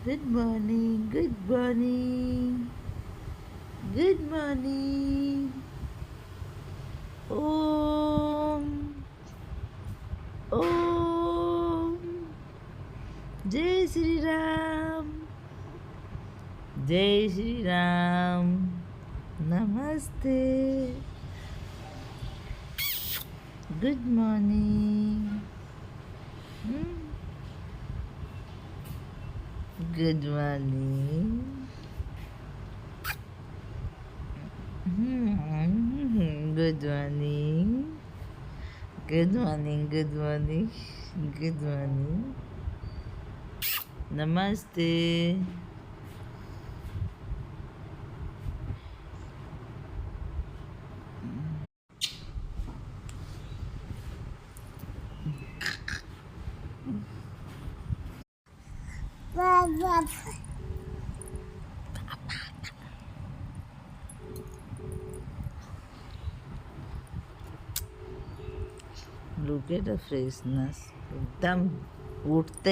Good morning, good morning, good morning. Om, Om, Jai Shri Ram, Jai Shri Ram. Namaste. Good morning. Hmm? Good morning. Good morning. Good morning. Good morning. Good morning. Namaste. Look at the freshness. एकदम उठते